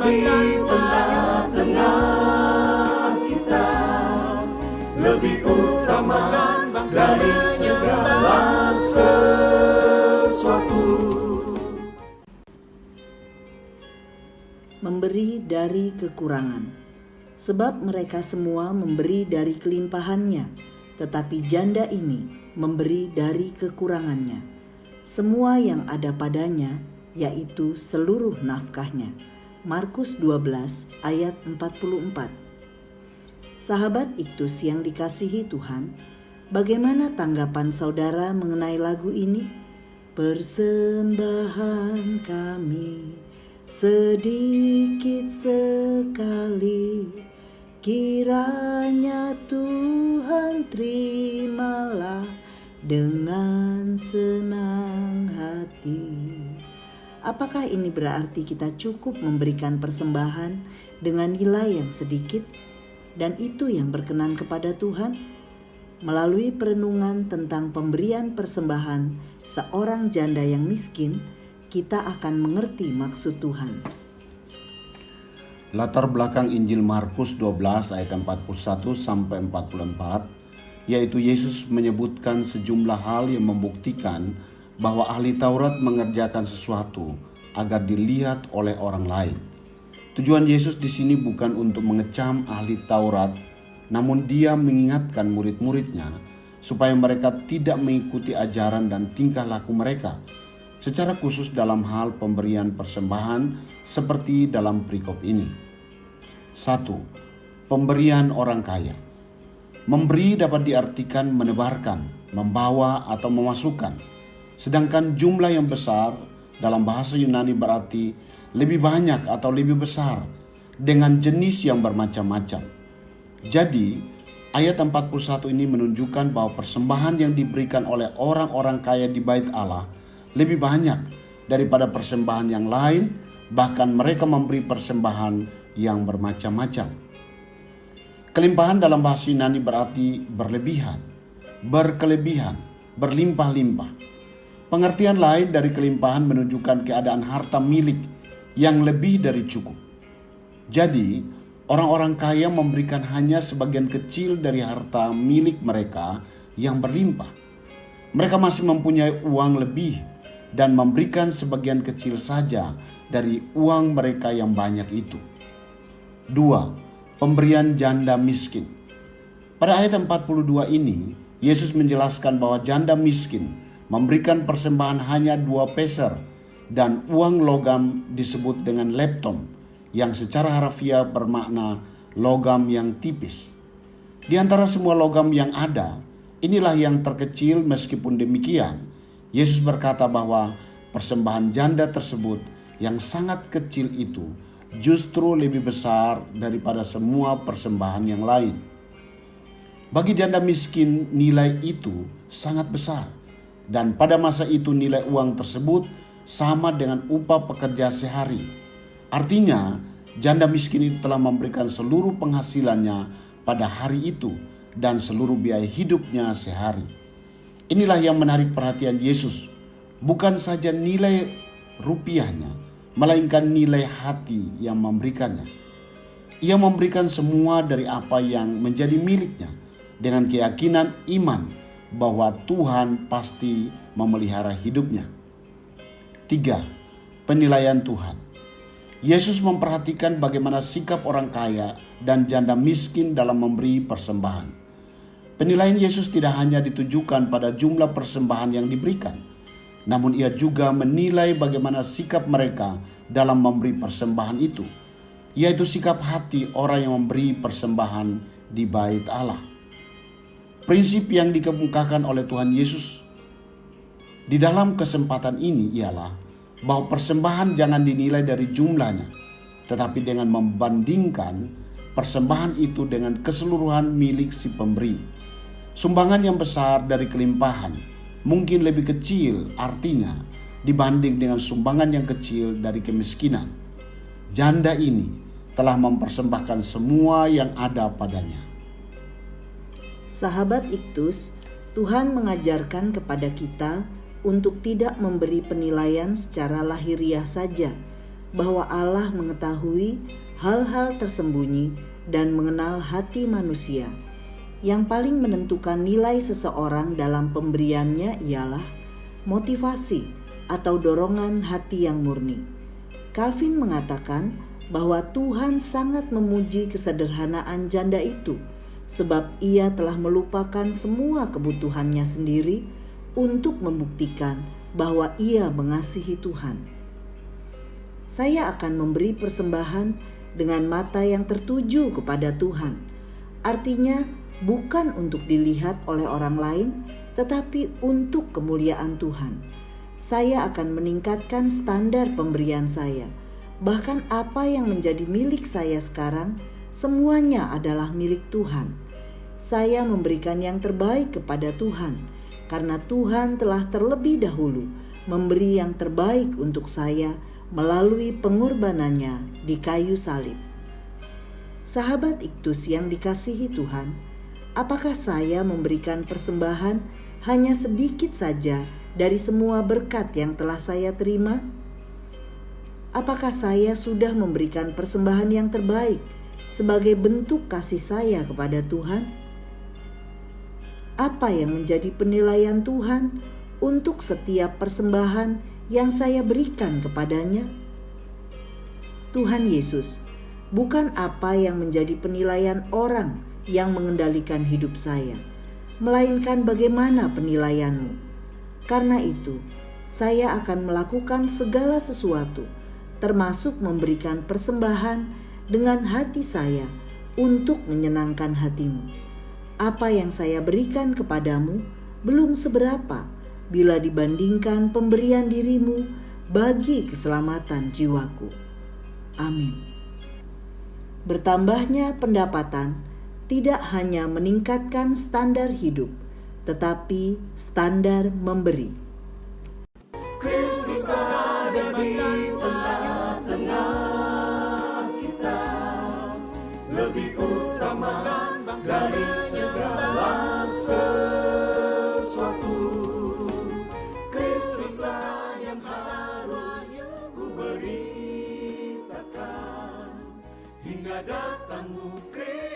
di tengah-tengah kita, lebih utama dari segala sesuatu. Memberi dari kekurangan. Sebab mereka semua memberi dari kelimpahannya, tetapi janda ini memberi dari kekurangannya. Semua yang ada padanya, yaitu seluruh nafkahnya. Markus 12 ayat 44. Sahabat Iktus yang dikasihi Tuhan, bagaimana tanggapan saudara mengenai lagu ini? Persembahan kami sedikit sekali, kiranya Tuhan terimalah dengan senang hati. Apakah ini berarti kita cukup memberikan persembahan dengan nilai yang sedikit dan itu yang berkenan kepada Tuhan? Melalui perenungan tentang pemberian persembahan seorang janda yang miskin, kita akan mengerti maksud Tuhan. Latar belakang Injil Markus 12 ayat 41 sampai 44, yaitu Yesus menyebutkan sejumlah hal yang membuktikan bahwa ahli Taurat mengerjakan sesuatu agar dilihat oleh orang lain. Tujuan Yesus di sini bukan untuk mengecam ahli Taurat, namun Dia mengingatkan murid-muridnya supaya mereka tidak mengikuti ajaran dan tingkah laku mereka, secara khusus dalam hal pemberian persembahan seperti dalam perikop ini. 1. Pemberian orang kaya. Memberi dapat diartikan menebarkan, membawa atau memasukkan. Sedangkan jumlah yang besar dalam bahasa Yunani berarti lebih banyak atau lebih besar dengan jenis yang bermacam-macam. Jadi, ayat 41 ini menunjukkan bahwa persembahan yang diberikan oleh orang-orang kaya di Bait Allah lebih banyak daripada persembahan yang lain, bahkan mereka memberi persembahan yang bermacam-macam. Kelimpahan dalam bahasa Yunani berarti berlebihan, berkelebihan, berlimpah-limpah. Pengertian lain dari kelimpahan menunjukkan keadaan harta milik yang lebih dari cukup. Jadi, orang-orang kaya memberikan hanya sebagian kecil dari harta milik mereka yang berlimpah. Mereka masih mempunyai uang lebih dan memberikan sebagian kecil saja dari uang mereka yang banyak itu. 2. Pemberian janda miskin. Pada ayat 42 ini, Yesus menjelaskan bahwa janda miskin memberikan persembahan hanya 2 peser dan uang logam disebut dengan lepton, yang secara harfiah bermakna logam yang tipis. Di antara semua logam yang ada, inilah yang terkecil. Meskipun demikian, Yesus berkata bahwa persembahan janda tersebut yang sangat kecil itu justru lebih besar daripada semua persembahan yang lain. Bagi janda miskin, nilai itu sangat besar, dan pada masa itu nilai uang tersebut sama dengan upah pekerja sehari. Artinya, janda miskin itu telah memberikan seluruh penghasilannya pada hari itu dan seluruh biaya hidupnya sehari. Inilah yang menarik perhatian Yesus, bukan saja nilai rupiahnya, melainkan nilai hati yang memberikannya. Ia memberikan semua dari apa yang menjadi miliknya dengan keyakinan iman bahwa Tuhan pasti memelihara hidupnya. 3. Penilaian Tuhan. Yesus memperhatikan bagaimana sikap orang kaya dan janda miskin dalam memberi persembahan. Penilaian Yesus tidak hanya ditujukan pada jumlah persembahan yang diberikan, namun ia juga menilai bagaimana sikap mereka dalam memberi persembahan itu, yaitu sikap hati orang yang memberi persembahan di Bait Allah. Prinsip yang dikemukakan oleh Tuhan Yesus di dalam kesempatan ini ialah bahwa persembahan jangan dinilai dari jumlahnya, tetapi dengan membandingkan persembahan itu dengan keseluruhan milik si pemberi. Sumbangan yang besar dari kelimpahan mungkin lebih kecil artinya dibanding dengan sumbangan yang kecil dari kemiskinan. Janda ini telah mempersembahkan semua yang ada padanya. Sahabat Iktus, Tuhan mengajarkan kepada kita untuk tidak memberi penilaian secara lahiriah saja, bahwa Allah mengetahui hal-hal tersembunyi dan mengenal hati manusia. Yang paling menentukan nilai seseorang dalam pemberiannya ialah motivasi atau dorongan hati yang murni. Calvin mengatakan bahwa Tuhan sangat memuji kesederhanaan janda itu, sebab ia telah melupakan semua kebutuhannya sendiri untuk membuktikan bahwa ia mengasihi Tuhan. Saya akan memberi persembahan dengan mata yang tertuju kepada Tuhan. Artinya bukan untuk dilihat oleh orang lain, tetapi untuk kemuliaan Tuhan. Saya akan meningkatkan standar pemberian saya. Bahkan apa yang menjadi milik saya sekarang, semuanya adalah milik Tuhan. Saya memberikan yang terbaik kepada Tuhan, karena Tuhan telah terlebih dahulu memberi yang terbaik untuk saya melalui pengorbanannya di kayu salib. Sahabat Iktus yang dikasihi Tuhan, apakah saya memberikan persembahan hanya sedikit saja dari semua berkat yang telah saya terima? Apakah saya sudah memberikan persembahan yang terbaik sebagai bentuk kasih saya kepada Tuhan? Apa yang menjadi penilaian Tuhan untuk setiap persembahan yang saya berikan kepadanya? Tuhan Yesus, bukan apa yang menjadi penilaian orang yang mengendalikan hidup saya, melainkan bagaimana penilaianmu. Karena itu, saya akan melakukan segala sesuatu, termasuk memberikan persembahan dengan hati saya untuk menyenangkan hatimu. Apa yang saya berikan kepadamu belum seberapa bila dibandingkan pemberian dirimu bagi keselamatan jiwaku. Amin. Bertambahnya pendapatan tidak hanya meningkatkan standar hidup, tetapi standar memberi. Kristus ada di tengah-tengah kita, lebih utama dari segala sesuatu. Kristuslah yang harus ku beritakan hingga datangmu Kristus.